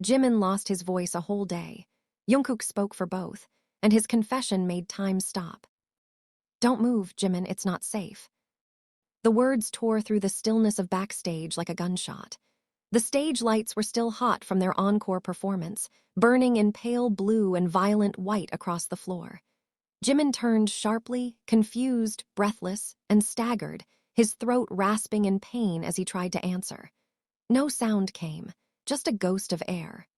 Jimin lost his voice a whole day. Jungkook spoke for both, and his confession made time stop. "Don't move, Jimin, it's not safe." The words tore through the stillness of backstage like a gunshot. The stage lights were still hot from their encore performance, burning in pale blue and violent white across the floor. Jimin turned sharply, confused, breathless, and staggered, his throat rasping in pain as he tried to answer. No sound came, just a ghost of air.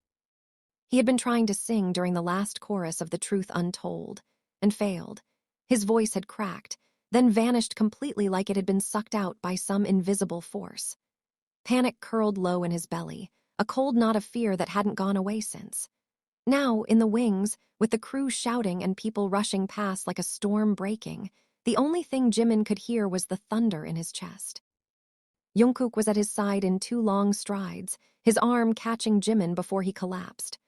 He had been trying to sing during the last chorus of The Truth Untold, and failed. His voice had cracked, then vanished completely like it had been sucked out by some invisible force. Panic curled low in his belly, a cold knot of fear that hadn't gone away since. Now, in the wings, with the crew shouting and people rushing past like a storm breaking, the only thing Jimin could hear was the thunder in his chest. Jungkook was at his side in 2 long strides, his arm catching Jimin before he collapsed.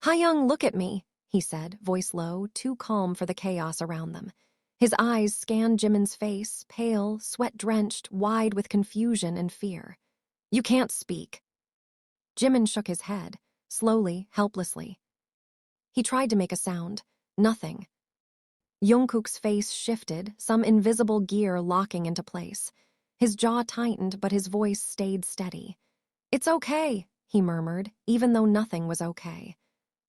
"Taehyung, look at me," he said, voice low, too calm for the chaos around them. His eyes scanned Jimin's face, pale, sweat-drenched, wide with confusion and fear. "You can't speak." Jimin shook his head, slowly, helplessly. He tried to make a sound. Nothing. Jungkook's face shifted, some invisible gear locking into place. His jaw tightened, but his voice stayed steady. "It's okay," he murmured, even though nothing was okay.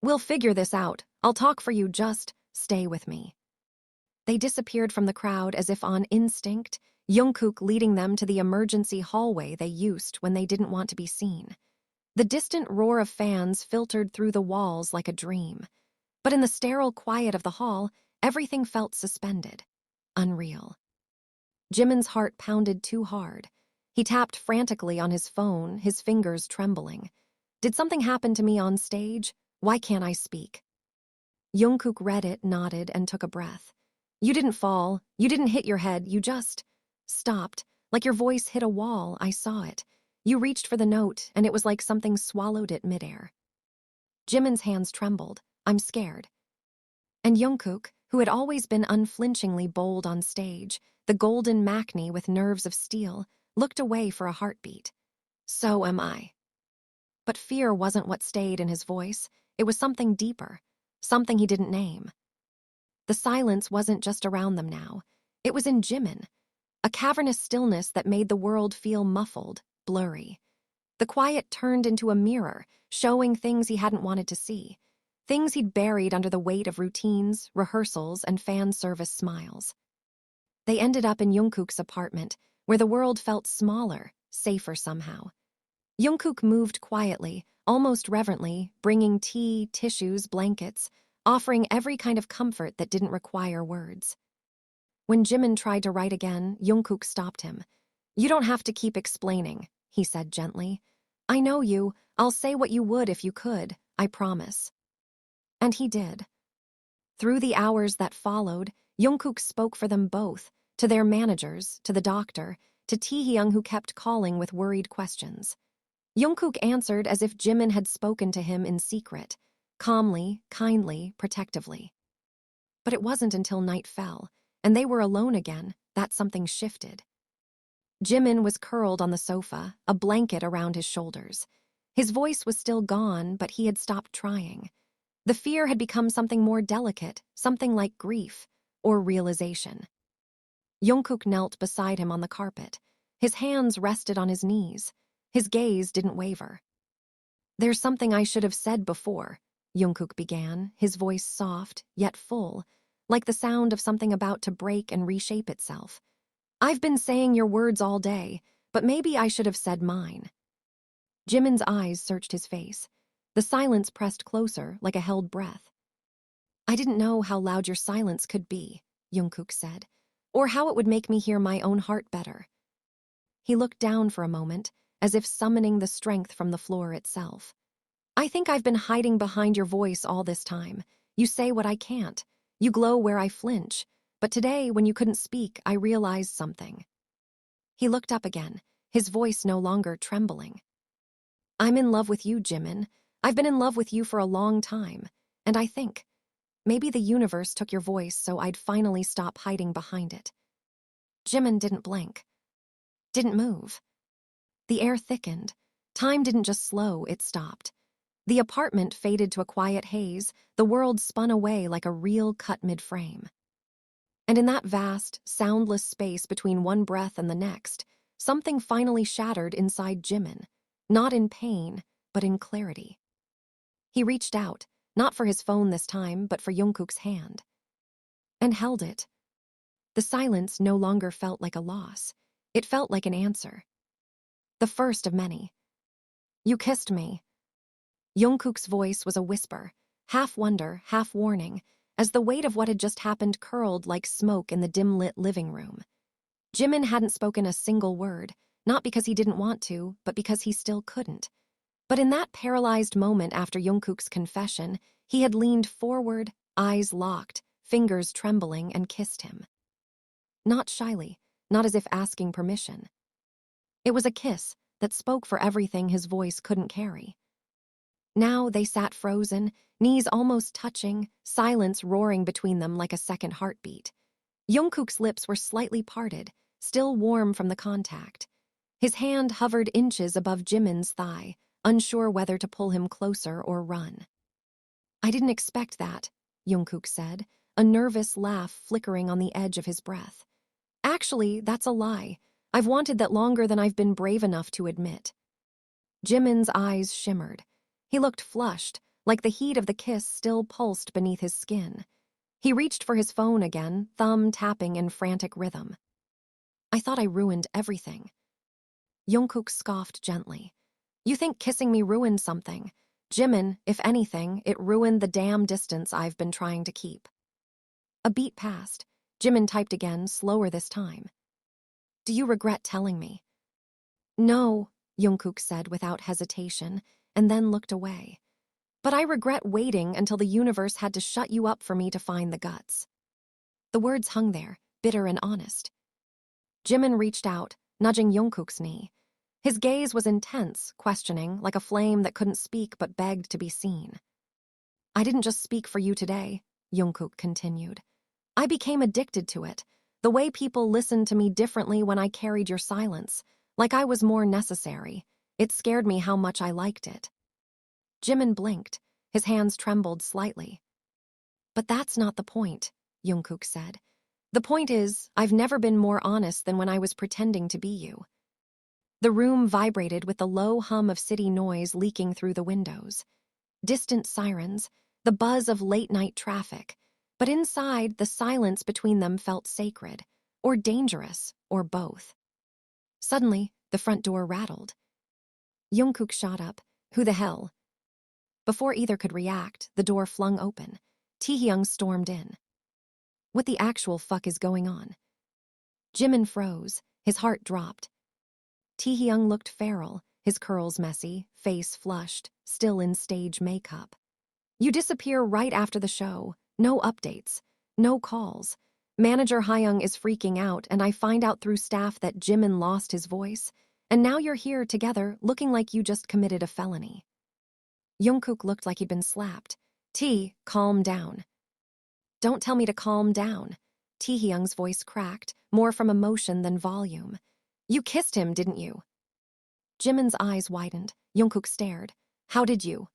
"We'll figure this out. I'll talk for you, just stay with me." They disappeared from the crowd as if on instinct, Jungkook leading them to the emergency hallway they used when they didn't want to be seen. The distant roar of fans filtered through the walls like a dream. But in the sterile quiet of the hall, everything felt suspended. Unreal. Jimin's heart pounded too hard. He tapped frantically on his phone, his fingers trembling. "Did something happen to me on stage? Why can't I speak?" Jungkook read it, nodded, and took a breath. "You didn't fall. You didn't hit your head. You just stopped. Like your voice hit a wall. I saw it. You reached for the note, and it was like something swallowed it midair." Jimin's hands trembled. "I'm scared." And Jungkook, who had always been unflinchingly bold on stage, the golden Maknae with nerves of steel, looked away for a heartbeat. "So am I." But fear wasn't what stayed in his voice. It was something deeper, something he didn't name. The silence wasn't just around them now. It was in Jimin, a cavernous stillness that made the world feel muffled, blurry. The quiet turned into a mirror, showing things he hadn't wanted to see, things he'd buried under the weight of routines, rehearsals, and fan service smiles. They ended up in Jungkook's apartment, where the world felt smaller, safer somehow. Jungkook moved quietly, almost reverently, bringing tea, tissues, blankets, offering every kind of comfort that didn't require words. When Jimin tried to write again, Jungkook stopped him. "You don't have to keep explaining," he said gently. "I know you. I'll say what you would if you could, I promise." And he did. Through the hours that followed, Jungkook spoke for them both, to their managers, to the doctor, to Taehyung who kept calling with worried questions. Jungkook answered as if Jimin had spoken to him in secret, calmly, kindly, protectively. But it wasn't until night fell, and they were alone again, that something shifted. Jimin was curled on the sofa, a blanket around his shoulders. His voice was still gone, but he had stopped trying. The fear had become something more delicate, something like grief or realization. Jungkook knelt beside him on the carpet. His hands rested on his knees. His gaze didn't waver. "There's something I should have said before," Jungkook began, his voice soft, yet full, like the sound of something about to break and reshape itself. "I've been saying your words all day, but maybe I should have said mine." Jimin's eyes searched his face. The silence pressed closer, like a held breath. "I didn't know how loud your silence could be," Jungkook said, "or how it would make me hear my own heart better." He looked down for a moment, as if summoning the strength from the floor itself. "I think I've been hiding behind your voice all this time. You say what I can't. You glow where I flinch. But today, when you couldn't speak, I realized something." He looked up again, his voice no longer trembling. "I'm in love with you, Jimin. I've been in love with you for a long time, and I think maybe the universe took your voice so I'd finally stop hiding behind it." Jimin didn't blink, didn't move. The air thickened. Time didn't just slow, it stopped. The apartment faded to a quiet haze, the world spun away like a reel cut mid-frame. And in that vast, soundless space between one breath and the next, something finally shattered inside Jimin, not in pain, but in clarity. He reached out, not for his phone this time, but for Jungkook's hand. And held it. The silence no longer felt like a loss. It felt like an answer. The first of many. "You kissed me." Jungkook's voice was a whisper, half wonder, half warning, as the weight of what had just happened curled like smoke in the dim-lit living room. Jimin hadn't spoken a single word, not because he didn't want to, but because he still couldn't. But in that paralyzed moment after Jungkook's confession, he had leaned forward, eyes locked, fingers trembling, and kissed him. Not shyly, not as if asking permission. It was a kiss that spoke for everything his voice couldn't carry. Now they sat frozen, knees almost touching, silence roaring between them like a second heartbeat. Jungkook's lips were slightly parted, still warm from the contact. His hand hovered inches above Jimin's thigh, unsure whether to pull him closer or run. "I didn't expect that," Jungkook said, a nervous laugh flickering on the edge of his breath. "Actually, that's a lie. I've wanted that longer than I've been brave enough to admit." Jimin's eyes shimmered. He looked flushed, like the heat of the kiss still pulsed beneath his skin. He reached for his phone again, thumb tapping in frantic rhythm. "I thought I ruined everything." Jungkook scoffed gently. "You think kissing me ruined something? Jimin, if anything, it ruined the damn distance I've been trying to keep." A beat passed. Jimin typed again, slower this time. "Do you regret telling me?" "No," Jungkook said without hesitation, and then looked away. "But I regret waiting until the universe had to shut you up for me to find the guts." The words hung there, bitter and honest. Jimin reached out, nudging Jungkook's knee. His gaze was intense, questioning, like a flame that couldn't speak but begged to be seen. "I didn't just speak for you today," Jungkook continued. "I became addicted to it. The way people listened to me differently when I carried your silence, like I was more necessary. It scared me how much I liked it." Jimin blinked. His hands trembled slightly. "But that's not the point," Jungkook said. "The point is, I've never been more honest than when I was pretending to be you." The room vibrated with the low hum of city noise leaking through the windows. Distant sirens, the buzz of late-night traffic. But inside, the silence between them felt sacred, or dangerous, or both. Suddenly, the front door rattled. Jungkook shot up. "Who the hell?" Before either could react, the door flung open. Taehyung stormed in. "What the actual fuck is going on?" Jimin froze. His heart dropped. Taehyung looked feral, his curls messy, face flushed, still in stage makeup. "You disappear right after the show. No updates. No calls. Manager Hyung is freaking out, and I find out through staff that Jimin lost his voice, and now you're here together looking like you just committed a felony." Jungkook looked like he'd been slapped. Calm down." "Don't tell me to calm down." Taehyung's voice cracked, more from emotion than volume. "You kissed him, didn't you?" Jimin's eyes widened. Jungkook stared. "How did you?"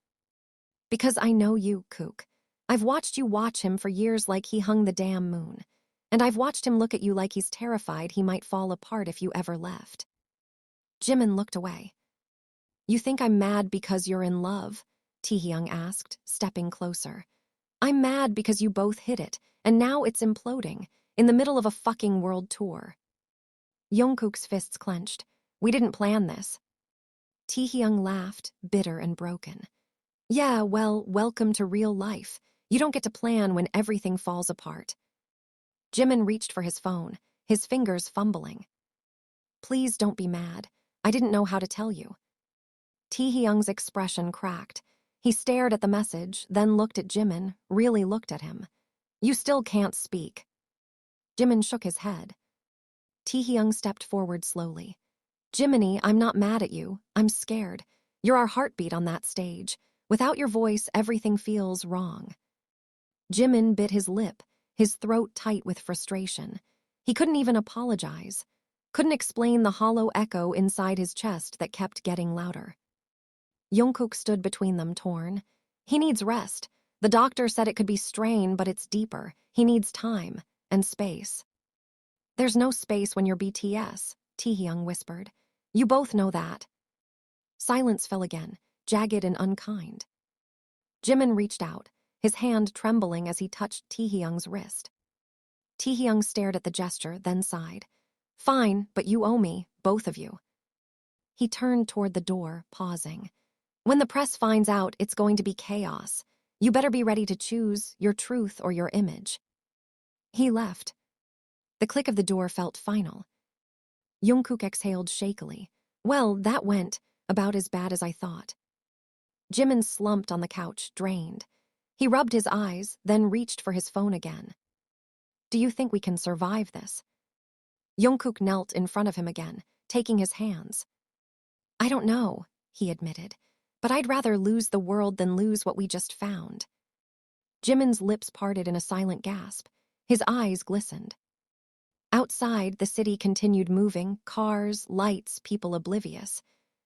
"Because I know you, Kook. I've watched you watch him for years like he hung the damn moon. And I've watched him look at you like he's terrified he might fall apart if you ever left." Jimin looked away. "You think I'm mad because you're in love?" Taehyung asked, stepping closer. "I'm mad because you both hid it, and now it's imploding, in the middle of a fucking world tour." Jungkook's fists clenched. "We didn't plan this." Taehyung laughed, bitter and broken. "Yeah, well, welcome to real life. You don't get to plan when everything falls apart." Jimin reached for his phone, his fingers fumbling. "Please don't be mad. I didn't know how to tell you." Taehyung's expression cracked. He stared at the message, then looked at Jimin, really looked at him. "You still can't speak." Jimin shook his head. Taehyung stepped forward slowly. "Jiminy, I'm not mad at you. I'm scared. You're our heartbeat on that stage. Without your voice, everything feels wrong." Jimin bit his lip, his throat tight with frustration. He couldn't even apologize. Couldn't explain the hollow echo inside his chest that kept getting louder. Jungkook stood between them, torn. He needs rest. The doctor said it could be strain, but it's deeper. He needs time and space. There's no space when you're BTS, Taehyung whispered. You both know that. Silence fell again, jagged and unkind. Jimin reached out, his hand trembling as he touched Taehyung's wrist. Taehyung stared at the gesture, then sighed. Fine, but you owe me, both of you. He turned toward the door, pausing. When the press finds out, it's going to be chaos. You better be ready to choose your truth or your image. He left. The click of the door felt final. Jungkook exhaled shakily. Well, that went about as bad as I thought. Jimin slumped on the couch, drained. He rubbed his eyes, then reached for his phone again. Do you think we can survive this? Jungkook knelt in front of him again, taking his hands. I don't know, he admitted, but I'd rather lose the world than lose what we just found. Jimin's lips parted in a silent gasp. His eyes glistened. Outside, the city continued moving, cars, lights, people oblivious.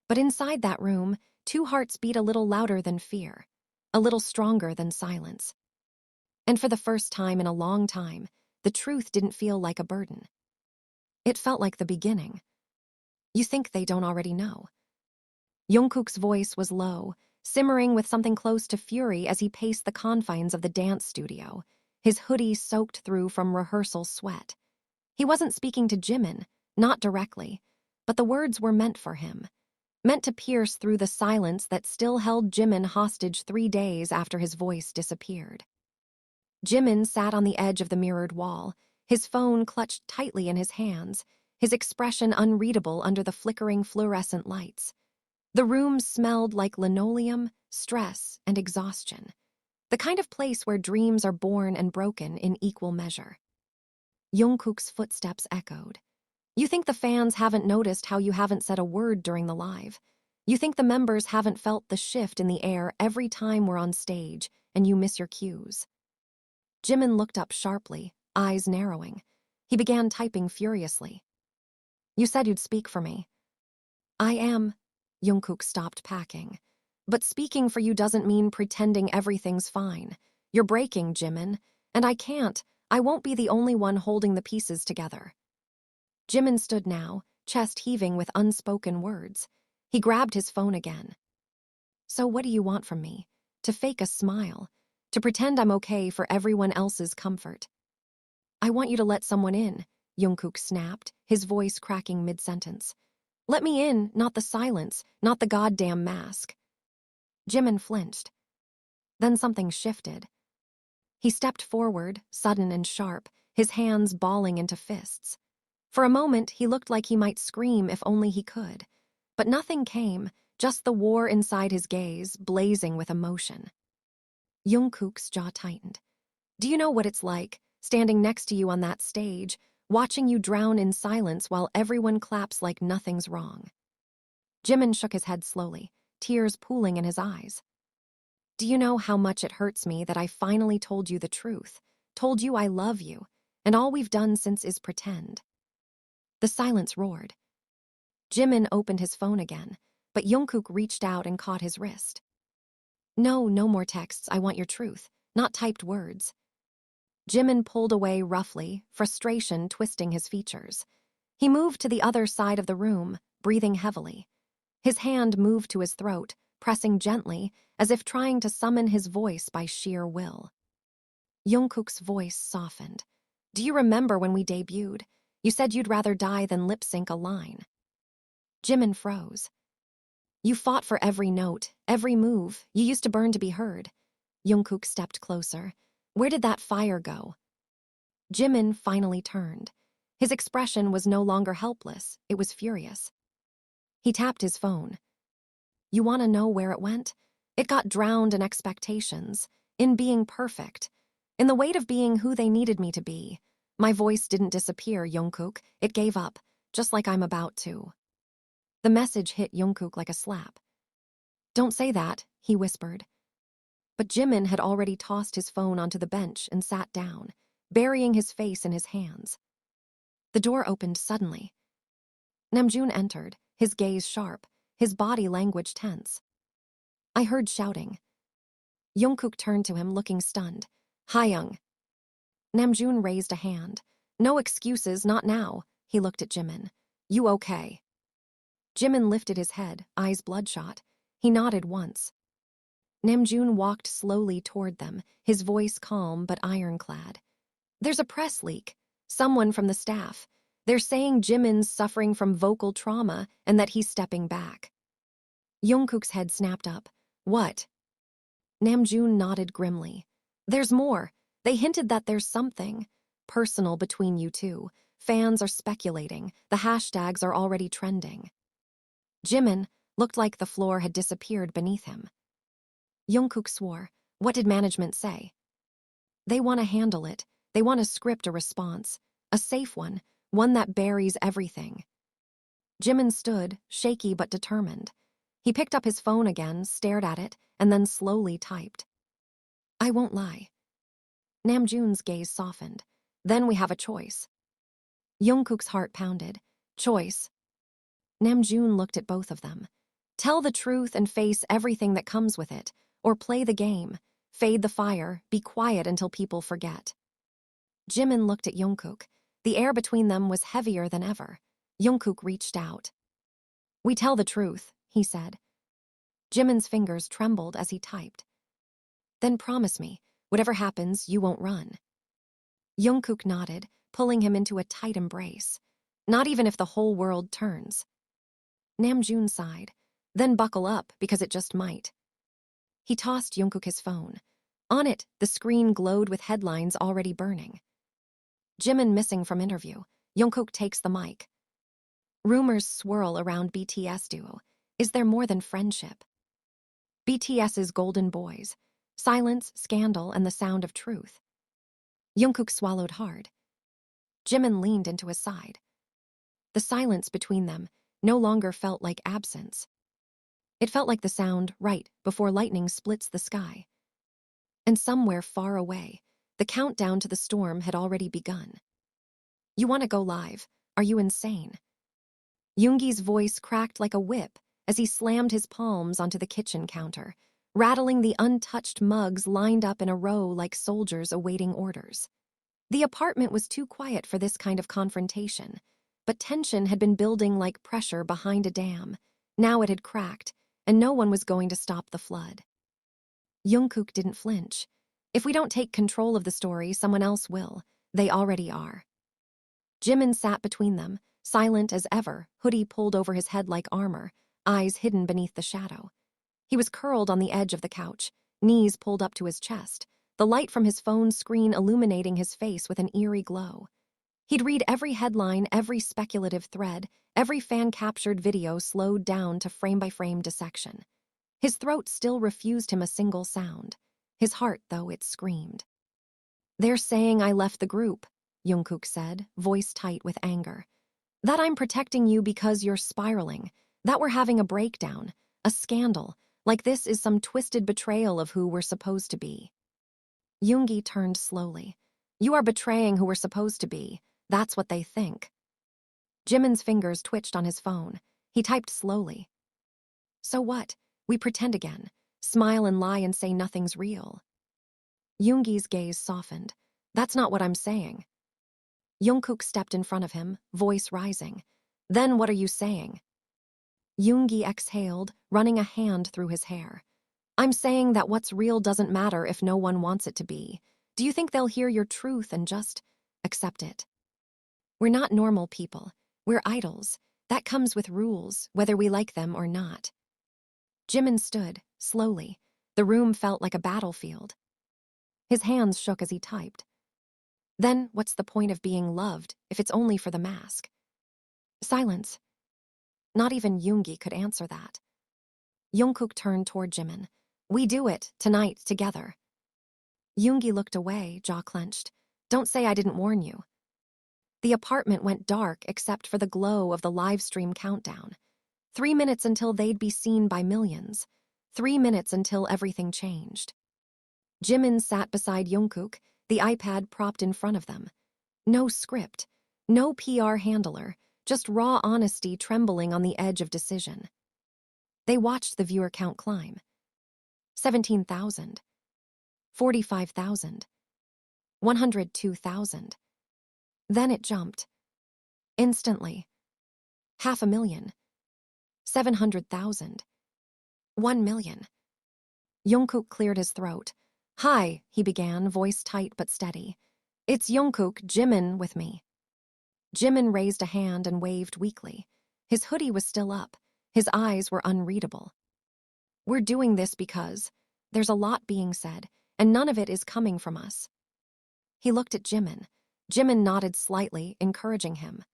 But inside that room, two hearts beat a little louder than fear, a little stronger than silence. And for the first time in a long time, the truth didn't feel like a burden. It felt like the beginning. You think they don't already know? Jungkook's voice was low, simmering with something close to fury as he paced the confines of the dance studio, his hoodie soaked through from rehearsal sweat. He wasn't speaking to Jimin, not directly, but the words were meant for him, meant to pierce through the silence that still held Jimin hostage 3 days after his voice disappeared. Jimin sat on the edge of the mirrored wall, his phone clutched tightly in his hands, his expression unreadable under the flickering fluorescent lights. The room smelled like linoleum, stress, and exhaustion, the kind of place where dreams are born and broken in equal measure. Jungkook's footsteps echoed. You think the fans haven't noticed how you haven't said a word during the live? You think the members haven't felt the shift in the air every time we're on stage and you miss your cues? Jimin looked up sharply, eyes narrowing. He began typing furiously. You said you'd speak for me. I am. Jungkook stopped packing. But speaking for you doesn't mean pretending everything's fine. You're breaking, Jimin, and I won't be the only one holding the pieces together. Jimin stood now, chest heaving with unspoken words. He grabbed his phone again. So what do you want from me? To fake a smile? To pretend I'm okay for everyone else's comfort? I want you to let someone in, Jungkook snapped, his voice cracking mid-sentence. Let me in, not the silence, not the goddamn mask. Jimin flinched. Then something shifted. He stepped forward, sudden and sharp, his hands balling into fists. For a moment, he looked like he might scream if only he could. But nothing came, just the war inside his gaze, blazing with emotion. Jungkook's jaw tightened. Do you know what it's like, standing next to you on that stage, watching you drown in silence while everyone claps like nothing's wrong? Jimin shook his head slowly, tears pooling in his eyes. Do you know how much it hurts me that I finally told you the truth, told you I love you, and all we've done since is pretend? The silence roared. Jimin opened his phone again, but Jungkook reached out and caught his wrist. No, no more texts, I want your truth, not typed words. Jimin pulled away roughly, frustration twisting his features. He moved to the other side of the room, breathing heavily. His hand moved to his throat, pressing gently, as if trying to summon his voice by sheer will. Jungkook's voice softened. Do you remember when we debuted? You said you'd rather die than lip-sync a line. Jimin froze. You fought for every note, every move. You used to burn to be heard. Jungkook stepped closer. Where did that fire go? Jimin finally turned. His expression was no longer helpless, it was furious. He tapped his phone. You want to know where it went? It got drowned in expectations, in being perfect, in the weight of being who they needed me to be. My voice didn't disappear, Jungkook. It gave up, just like I'm about to. The message hit Jungkook like a slap. Don't say that, he whispered. But Jimin had already tossed his phone onto the bench and sat down, burying his face in his hands. The door opened suddenly. Namjoon entered, his gaze sharp, his body language tense. I heard shouting. Jungkook turned to him, looking stunned. Taehyung. Namjoon raised a hand. No excuses, not now. He looked at Jimin. You okay? Jimin lifted his head, eyes bloodshot. He nodded once. Namjoon walked slowly toward them, his voice calm but ironclad. There's a press leak. Someone from the staff. They're saying Jimin's suffering from vocal trauma and that he's stepping back. Jungkook's head snapped up. What? Namjoon nodded grimly. There's more. They hinted that there's something personal between you two. Fans are speculating. The hashtags are already trending. Jimin looked like the floor had disappeared beneath him. Jungkook swore. What did management say? They want to handle it. They want to script a response. A safe one that buries everything. Jimin stood, shaky but determined. He picked up his phone again, stared at it, and then slowly typed. I won't lie. Namjoon's gaze softened. Then we have a choice. Jungkook's heart pounded. Choice. Namjoon looked at both of them. Tell the truth and face everything that comes with it, or play the game. Fade the fire, be quiet until people forget. Jimin looked at Jungkook. The air between them was heavier than ever. Jungkook reached out. We tell the truth, he said. Jimin's fingers trembled as he typed. Then promise me, whatever happens, you won't run. Jungkook nodded, pulling him into a tight embrace. Not even if the whole world turns. Namjoon sighed. Then buckle up, because it just might. He tossed Jungkook his phone. On it, the screen glowed with headlines already burning. Jimin missing from interview. Jungkook takes the mic. Rumors swirl around BTS duo. Is there more than friendship? BTS's golden boys. Silence, scandal, and the sound of truth. Jungkook swallowed hard. Jimin leaned into his side. The silence between them no longer felt like absence. It felt like the sound right before lightning splits the sky. And somewhere far away, the countdown to the storm had already begun. You want to go live? Are you insane? Yoongi's voice cracked like a whip as he slammed his palms onto the kitchen counter, rattling the untouched mugs lined up in a row like soldiers awaiting orders. The apartment was too quiet for this kind of confrontation, but tension had been building like pressure behind a dam. Now it had cracked, and no one was going to stop the flood. Jungkook didn't flinch. If we don't take control of the story, someone else will. They already are. Jimin sat between them, silent as ever, hoodie pulled over his head like armor, eyes hidden beneath the shadow. He was curled on the edge of the couch, knees pulled up to his chest, the light from his phone screen illuminating his face with an eerie glow. He'd read every headline, every speculative thread, every fan-captured video slowed down to frame-by-frame dissection. His throat still refused him a single sound. His heart, though, it screamed. They're saying I left the group, Jungkook said, voice tight with anger. That I'm protecting you because you're spiraling, that we're having a breakdown, a scandal, like this is some twisted betrayal of who we're supposed to be. Yoongi turned slowly. You are betraying who we're supposed to be. That's what they think. Jimin's fingers twitched on his phone. He typed slowly. So what? We pretend again, smile and lie and say nothing's real. Yoongi's gaze softened. That's not what I'm saying. Jungkook stepped in front of him, voice rising. Then what are you saying? Yoongi exhaled, running a hand through his hair. I'm saying that what's real doesn't matter if no one wants it to be. Do you think they'll hear your truth and just accept it? We're not normal people. We're idols. That comes with rules, whether we like them or not. Jimin stood, slowly. The room felt like a battlefield. His hands shook as he typed. Then what's the point of being loved if it's only for the mask? Silence. Not even Yoongi could answer that. Jungkook turned toward Jimin. We do it, tonight, together. Yoongi looked away, jaw clenched. Don't say I didn't warn you. The apartment went dark except for the glow of the live stream countdown. 3 minutes until they'd be seen by millions. 3 minutes until everything changed. Jimin sat beside Jungkook, the iPad propped in front of them. No script, no PR handler, just raw honesty trembling on the edge of decision. They watched the viewer count climb. 17,000. 45,000. 102,000. Then it jumped. Instantly. 500,000. 700,000. 1,000,000. Jungkook cleared his throat. "Hi," he began, voice tight but steady. "It's Jungkook, Jimin with me." Jimin raised a hand and waved weakly. His hoodie was still up. His eyes were unreadable. "We're doing this because there's a lot being said, and none of it is coming from us." He looked at Jimin. Jimin nodded slightly, encouraging him.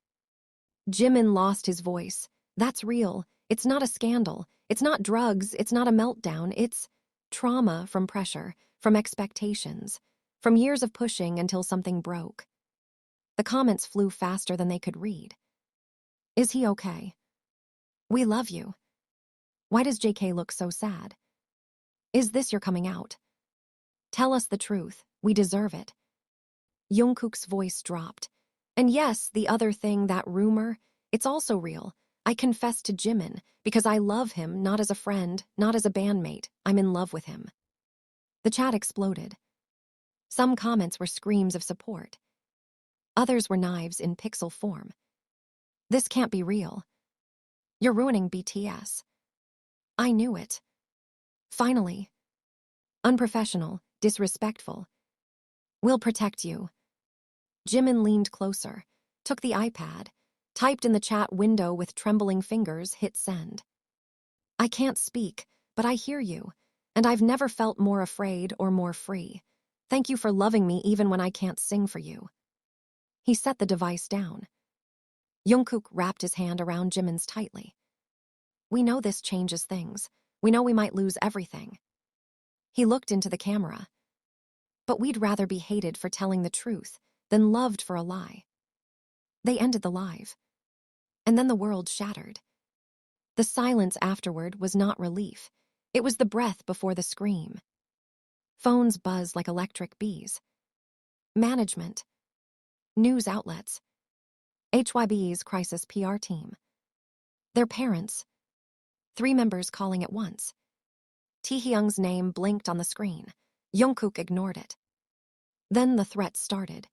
Jimin lost his voice. "That's real. It's not a scandal. It's not drugs. It's not a meltdown. It's trauma from pressure, from expectations, from years of pushing until something broke." The comments flew faster than they could read. "Is he okay? We love you. Why does JK look so sad? Is this your coming out? Tell us the truth. We deserve it." Jungkook's voice dropped. "And yes, the other thing, that rumor, it's also real. I confessed to Jimin because I love him, not as a friend, not as a bandmate. I'm in love with him." The chat exploded. Some comments were screams of support. Others were knives in pixel form. "This can't be real. You're ruining BTS. I knew it. Finally. Unprofessional, disrespectful. We'll protect you." Jimin leaned closer, took the iPad, typed in the chat window with trembling fingers, hit send. "I can't speak, but I hear you, and I've never felt more afraid or more free. Thank you for loving me even when I can't sing for you." He set the device down. Jungkook wrapped his hand around Jimin's tightly. "We know this changes things. We know we might lose everything." He looked into the camera. "But we'd rather be hated for telling the truth than loved for a lie." They ended the live. And then the world shattered. The silence afterward was not relief. It was the breath before the scream. Phones buzzed like electric bees. Management. News outlets. HYB's crisis PR team. Their parents. 3 members calling at once. Taehyung's name blinked on the screen. Jungkook ignored it. Then the threats started.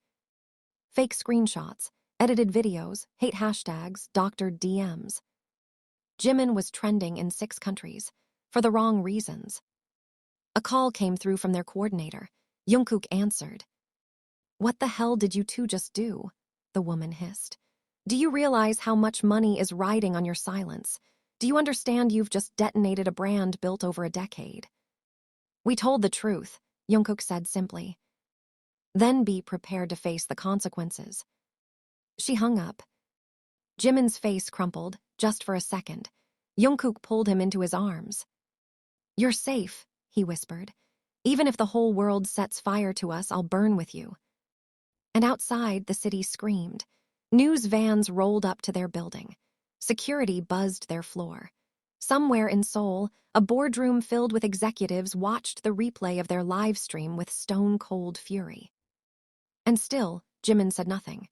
Fake screenshots, edited videos, hate hashtags, doctored DMs. Jimin was trending in 6 countries, for the wrong reasons. A call came through from their coordinator. Jungkook answered. "What the hell did you two just do?" the woman hissed. "Do you realize how much money is riding on your silence? Do you understand you've just detonated a brand built over a decade?" "We told the truth," Jungkook said simply. "Then be prepared to face the consequences." She hung up. Jimin's face crumpled, just for a second. Jungkook pulled him into his arms. "You're safe," he whispered. "Even if the whole world sets fire to us, I'll burn with you." And outside, the city screamed. News vans rolled up to their building. Security buzzed their floor. Somewhere in Seoul, a boardroom filled with executives watched the replay of their live stream with stone-cold fury. And still, Jimin said nothing.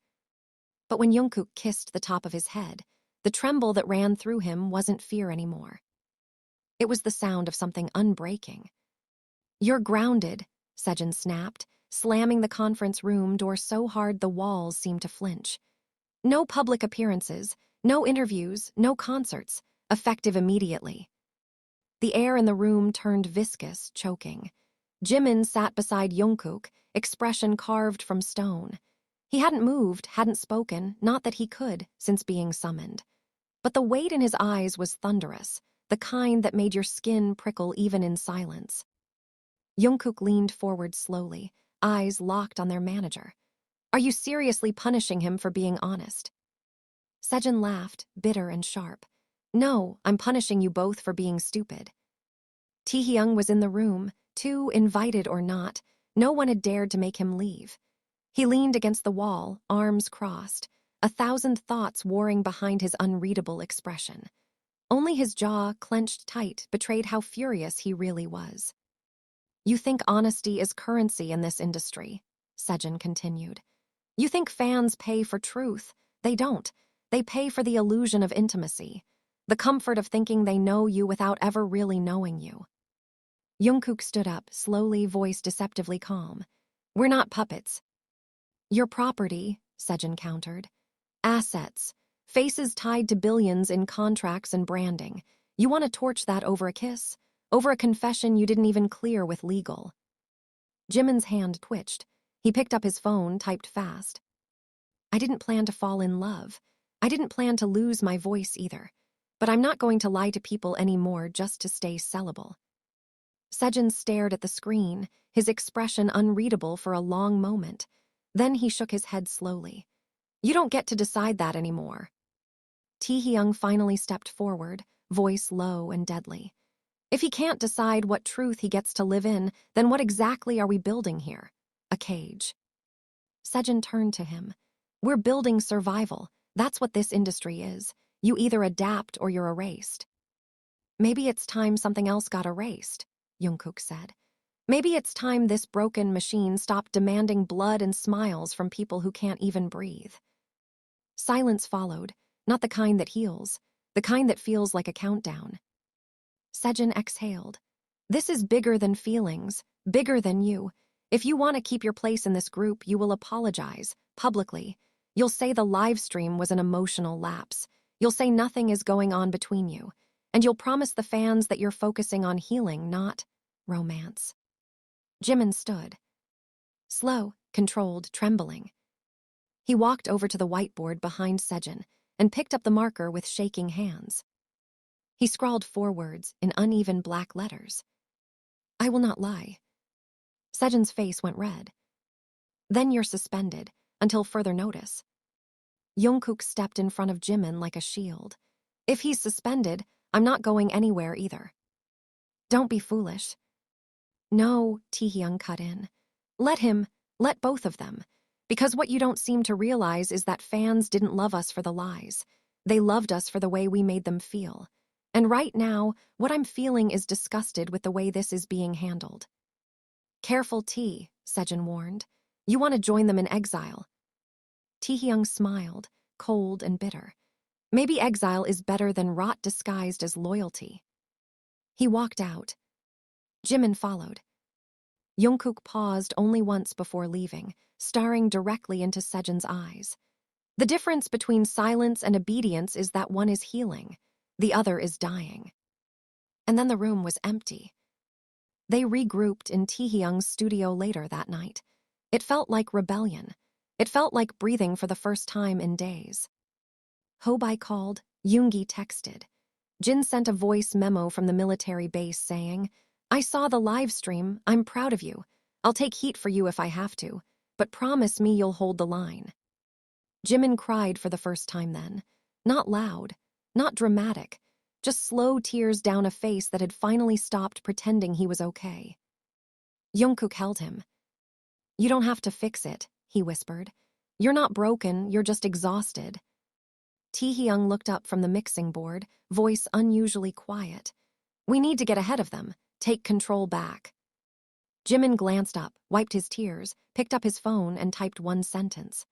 But when Jungkook kissed the top of his head, the tremble that ran through him wasn't fear anymore. It was the sound of something unbreaking. "You're grounded," Sejin snapped, slamming the conference room door so hard the walls seemed to flinch. "No public appearances, no interviews, no concerts, effective immediately." The air in the room turned viscous, choking. Jimin sat beside Jungkook, expression carved from stone. He hadn't moved, hadn't spoken, not that he could, since being summoned. But the weight in his eyes was thunderous, the kind that made your skin prickle even in silence. Jungkook leaned forward slowly, eyes locked on their manager. "Are you seriously punishing him for being honest?" Sejin laughed, bitter and sharp. "No, I'm punishing you both for being stupid." Taehyung was in the room, too, invited or not. No one had dared to make him leave. He leaned against the wall, arms crossed, 1,000 thoughts warring behind his unreadable expression. Only his jaw, clenched tight, betrayed how furious he really was. "You think honesty is currency in this industry," Sejin continued. "You think fans pay for truth. They don't. They pay for the illusion of intimacy, the comfort of thinking they know you without ever really knowing you." Jungkook stood up, slowly, voice deceptively calm. We're not puppets. Your property, Sejin countered. Assets. Faces tied to billions in contracts and branding. You want to torch that over a kiss? Over a confession you didn't even clear with legal. Jimin's hand twitched. He picked up his phone, typed fast. I didn't plan to fall in love. I didn't plan to lose my voice either. But I'm not going to lie to people anymore just to stay sellable. Sejin stared at the screen, his expression unreadable for a long moment. Then he shook his head slowly. You don't get to decide that anymore. Taehyung finally stepped forward, voice low and deadly. If he can't decide what truth he gets to live in, then what exactly are we building here? A cage. Sejin turned to him. We're building survival. That's what this industry is. You either adapt or you're erased. Maybe it's time something else got erased, Jungkook said. Maybe it's time this broken machine stopped demanding blood and smiles from people who can't even breathe. Silence followed, not the kind that heals, the kind that feels like a countdown. Sejin exhaled. This is bigger than feelings, bigger than you. If you want to keep your place in this group, you will apologize, publicly. You'll say the live stream was an emotional lapse. You'll say nothing is going on between you. And you'll promise the fans that you're focusing on healing, not romance. Jimin stood. Slow, controlled, trembling. He walked over to the whiteboard behind Sejin and picked up the marker with shaking hands. He scrawled 4 words in uneven black letters. I will not lie. Sejin's face went red. Then you're suspended, until further notice. Jungkook stepped in front of Jimin like a shield. If he's suspended, I'm not going anywhere either. Don't be foolish. No, Taehyung cut in. Let both of them. Because what you don't seem to realize is that fans didn't love us for the lies. They loved us for the way we made them feel. And right now, what I'm feeling is disgusted with the way this is being handled. Careful, T, Sejin warned. You want to join them in exile. Taehyung smiled, cold and bitter. Maybe exile is better than rot disguised as loyalty. He walked out. Jimin followed. Jungkook paused only once before leaving, staring directly into Sejin's eyes. The difference between silence and obedience is that one is healing, the other is dying. And then the room was empty. They regrouped in Taehyung's studio later that night. It felt like rebellion. It felt like breathing for the first time in days. Hobai called, Yoongi texted. Jin sent a voice memo from the military base saying, I saw the live stream, I'm proud of you. I'll take heat for you if I have to, but promise me you'll hold the line. Jimin cried for the first time then. Not loud, not dramatic, just slow tears down a face that had finally stopped pretending he was okay. Jungkook held him. You don't have to fix it, he whispered. You're not broken, you're just exhausted. Taehyung looked up from the mixing board, voice unusually quiet. We need to get ahead of them, take control back. Jimin glanced up, wiped his tears, picked up his phone and typed one sentence.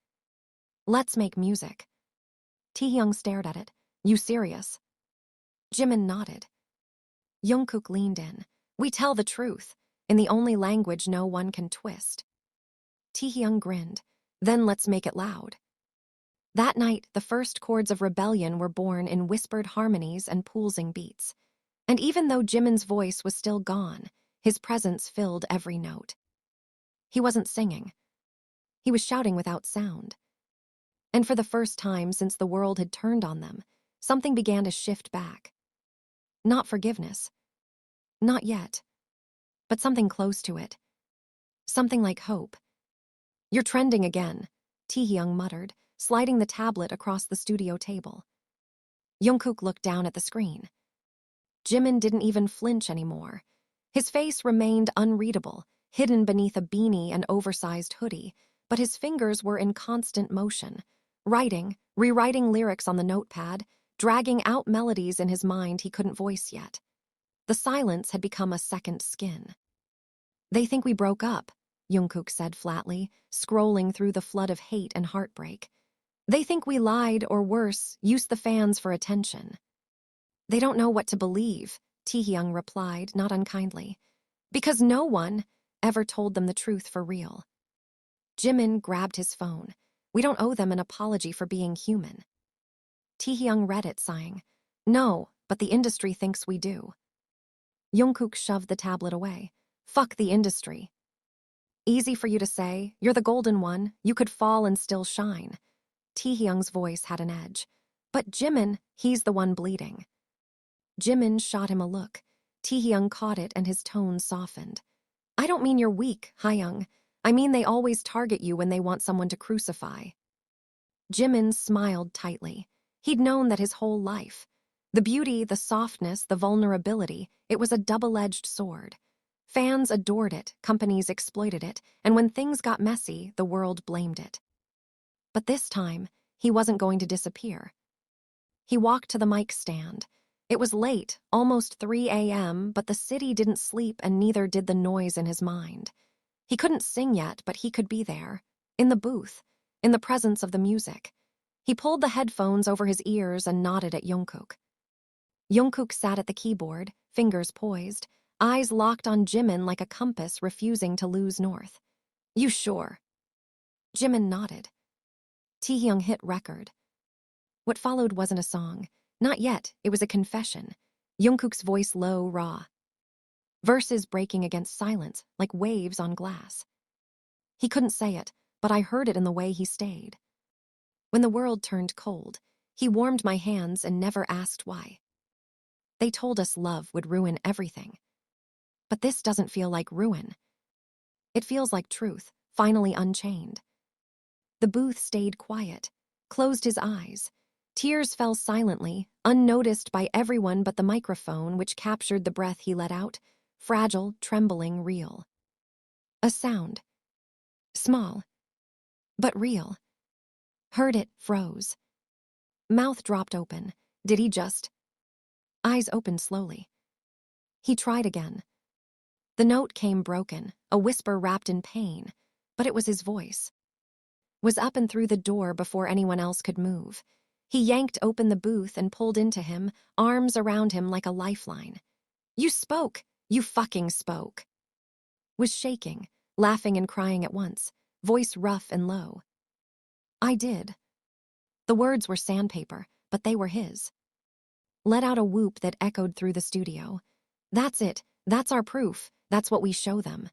Let's make music. Taehyung stared at it. You serious? Jimin nodded. Jungkook leaned in. We tell the truth, in the only language no one can twist. Taehyung grinned. Then let's make it loud. That night, the first chords of rebellion were born in whispered harmonies and pulsing beats. And even though Jimin's voice was still gone, his presence filled every note. He wasn't singing. He was shouting without sound. And for the first time since the world had turned on them, something began to shift back. Not forgiveness. Not yet. But something close to it. Something like hope. You're trending again, Taehyung muttered, sliding the tablet across the studio table. Jungkook looked down at the screen. Jimin didn't even flinch anymore. His face remained unreadable, hidden beneath a beanie and oversized hoodie, but his fingers were in constant motion, writing, rewriting lyrics on the notepad, dragging out melodies in his mind he couldn't voice yet. The silence had become a second skin. They think we broke up, Jungkook said flatly, scrolling through the flood of hate and heartbreak. They think we lied or worse, used the fans for attention. They don't know what to believe, Taehyung replied, not unkindly. Because no one ever told them the truth for real. Jimin grabbed his phone. We don't owe them an apology for being human. Taehyung read it, sighing. No, but the industry thinks we do. Jungkook shoved the tablet away. Fuck the industry. Easy for you to say. You're the golden one. You could fall and still shine. Taehyung's voice had an edge. But Jimin, he's the one bleeding. Jimin shot him a look. Taehyung caught it and his tone softened. I don't mean you're weak, Hyung. I mean they always target you when they want someone to crucify. Jimin smiled tightly. He'd known that his whole life. The beauty, the softness, the vulnerability, it was a double-edged sword. Fans adored it, companies exploited it, and when things got messy, the world blamed it. But this time, he wasn't going to disappear. He walked to the mic stand. It was late, almost 3 a.m., but the city didn't sleep and neither did the noise in his mind. He couldn't sing yet, but he could be there, in the booth, in the presence of the music. He pulled the headphones over his ears and nodded at Jungkook. Jungkook sat at the keyboard, fingers poised, eyes locked on Jimin like a compass refusing to lose north. You sure? Jimin nodded. Taehyung hit record. What followed wasn't a song. Not yet, it was a confession. Jungkook's voice low, raw. Verses breaking against silence, like waves on glass. He couldn't say it, but I heard it in the way he stayed. When the world turned cold, he warmed my hands and never asked why. They told us love would ruin everything. But this doesn't feel like ruin. It feels like truth, finally unchained. The booth stayed quiet, closed his eyes. Tears fell silently, unnoticed by everyone but the microphone which captured the breath he let out, fragile, trembling, real. A sound. Small. But real. Heard it, froze. Mouth dropped open. Did he just? Eyes opened slowly. He tried again. The note came broken, a whisper wrapped in pain, but it was his voice. Was up and through the door before anyone else could move. He yanked open the booth and pulled into him, arms around him like a lifeline. You spoke. You fucking spoke. Was shaking, laughing and crying at once, voice rough and low. I did. The words were sandpaper, but they were his. Let out a whoop that echoed through the studio. That's it. That's our proof. That's what we show them.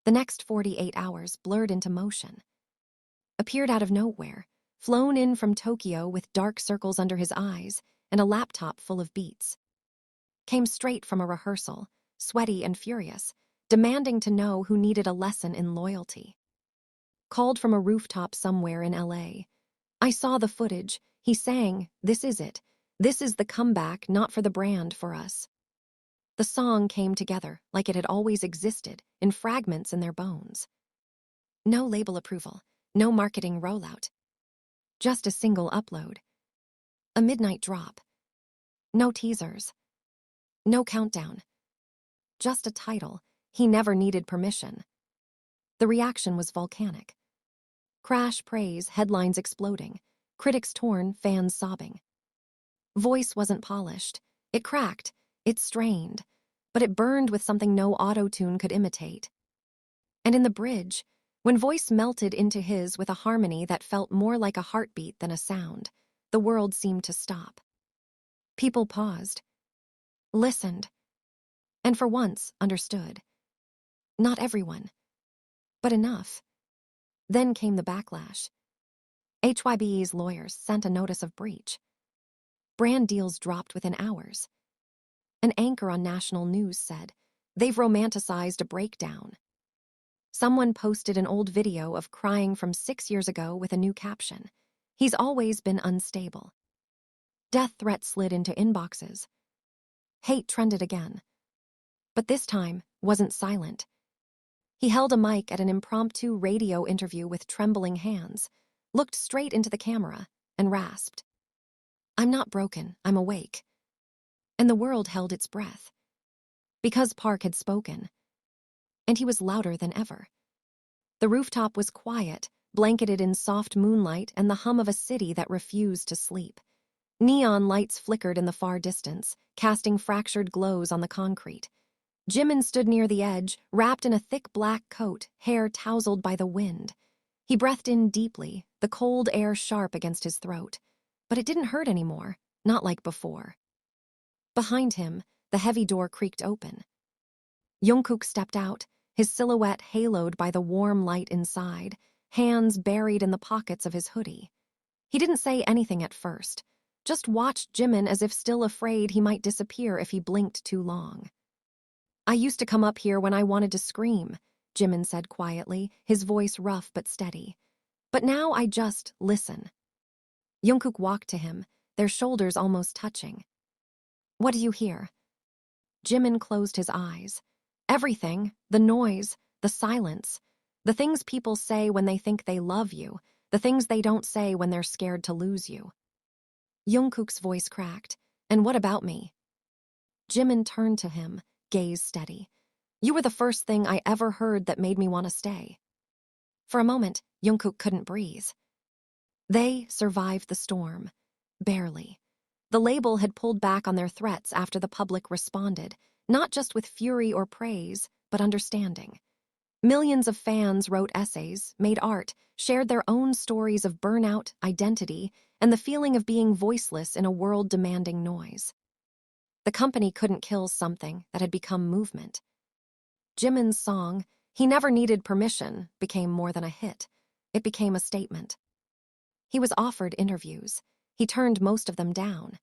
The next 48 hours blurred into motion. Appeared out of nowhere, flown in from Tokyo with dark circles under his eyes and a laptop full of beats. Came straight from a rehearsal, sweaty and furious, demanding to know who needed a lesson in loyalty. Called from a rooftop somewhere in LA. I saw the footage. He sang, "This is it. This is the comeback, not for the brand, for us." The song came together like it had always existed, in fragments in their bones. No label approval, no marketing rollout. Just a single upload. A midnight drop. No teasers. No countdown. Just a title. He never needed permission. The reaction was volcanic. Crash praise, headlines exploding. Critics torn, fans sobbing. Voice wasn't polished. It cracked. It strained. But it burned with something no auto-tune could imitate. And in the bridge, when voice melted into his with a harmony that felt more like a heartbeat than a sound, the world seemed to stop. People paused. Listened. And for once, understood. Not everyone. But enough. Then came the backlash. HYBE's lawyers sent a notice of breach. Brand deals dropped within hours. An anchor on national news said, "They've romanticized a breakdown." Someone posted an old video of crying from 6 years ago with a new caption. He's always been unstable. Death threats slid into inboxes. Hate trended again. But this time wasn't silent. He held a mic at an impromptu radio interview with trembling hands, looked straight into the camera, and rasped. I'm not broken, I'm awake. And the world held its breath. Because Park had spoken. And he was louder than ever. The rooftop was quiet, blanketed in soft moonlight and the hum of a city that refused to sleep. Neon lights flickered in the far distance, casting fractured glows on the concrete. Jimin stood near the edge, wrapped in a thick black coat, hair tousled by the wind. He breathed in deeply, the cold air sharp against his throat. But it didn't hurt anymore, not like before. Behind him, the heavy door creaked open. Jungkook stepped out, his silhouette haloed by the warm light inside, hands buried in the pockets of his hoodie. He didn't say anything at first, just watched Jimin as if still afraid he might disappear if he blinked too long. "I used to come up here when I wanted to scream," Jimin said quietly, his voice rough but steady. "But now I just listen." Jungkook walked to him, their shoulders almost touching. "What do you hear?" Jimin closed his eyes. Everything, the noise, the silence, the things people say when they think they love you, the things they don't say when they're scared to lose you. Jungkook's voice cracked. "And what about me?" Jimin turned to him, gaze steady. "You were the first thing I ever heard that made me want to stay." For a moment, Jungkook couldn't breathe. They survived the storm. Barely. The label had pulled back on their threats after the public responded, not just with fury or praise, but understanding. Millions of fans wrote essays, made art, shared their own stories of burnout, identity, and the feeling of being voiceless in a world demanding noise. The company couldn't kill something that had become movement. Jimin's song, "He Never Needed Permission," became more than a hit. It became a statement. He was offered interviews. He turned most of them down.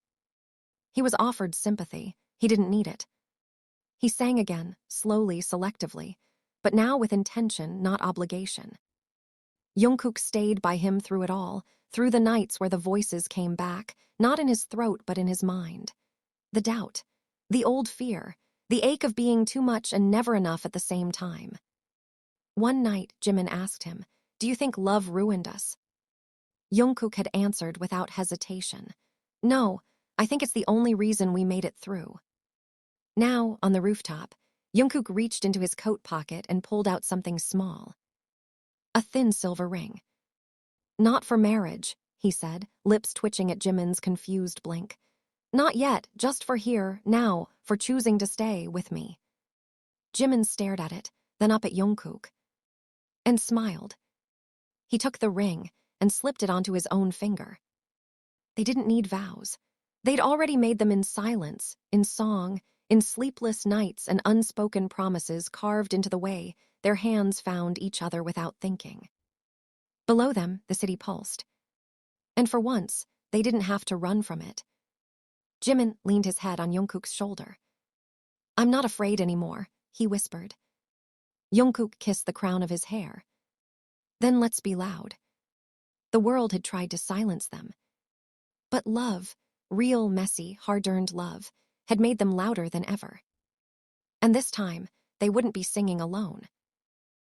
He was offered sympathy. He didn't need it. He sang again, slowly, selectively, but now with intention, not obligation. Jungkook stayed by him through it all, through the nights where the voices came back, not in his throat but in his mind. The doubt, the old fear, the ache of being too much and never enough at the same time. One night, Jimin asked him, "Do you think love ruined us?" Jungkook had answered without hesitation. "No, I think it's the only reason we made it through." Now, on the rooftop, Jungkook reached into his coat pocket and pulled out something small. A thin silver ring. "Not for marriage," he said, lips twitching at Jimin's confused blink. "Not yet, just for here, now, for choosing to stay with me." Jimin stared at it, then up at Jungkook. And smiled. He took the ring and slipped it onto his own finger. They didn't need vows. They'd already made them in silence, in song, in sleepless nights and unspoken promises carved into the way their hands found each other without thinking. Below them, the city pulsed. And for once, they didn't have to run from it. Jimin leaned his head on Jungkook's shoulder. "I'm not afraid anymore," he whispered. Jungkook kissed the crown of his hair. "Then let's be loud." The world had tried to silence them. But love, real, messy, hard-earned love, had made them louder than ever. And this time, they wouldn't be singing alone.